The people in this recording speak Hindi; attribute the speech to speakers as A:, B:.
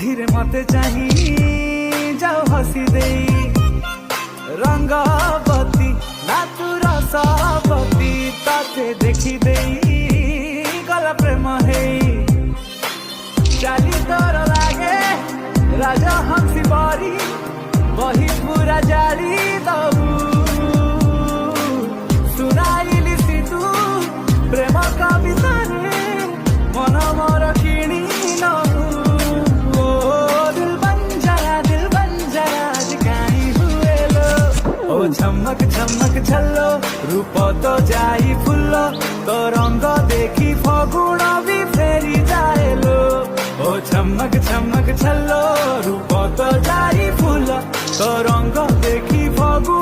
A: धीरे मते चाही जाओ हसी दे रंगवती नातुर सबती ताते देखी दे गला प्रेम है चाली तोर लागे राजा हंसी बारी वही पूरा जारी दबू सुनाइली सी तू प्रेम कविता रे मन मोर किणी नबू दिल बन जा आज काई हुए लो ओ झमक झमक झल्लो रूप तो जाई फुल्लो तो रंग देखी फगुण भी फेरी जाए लो ओ झमक झमक झल्लो रूप तो जाई फुल्लो तो रंग देखी फगुण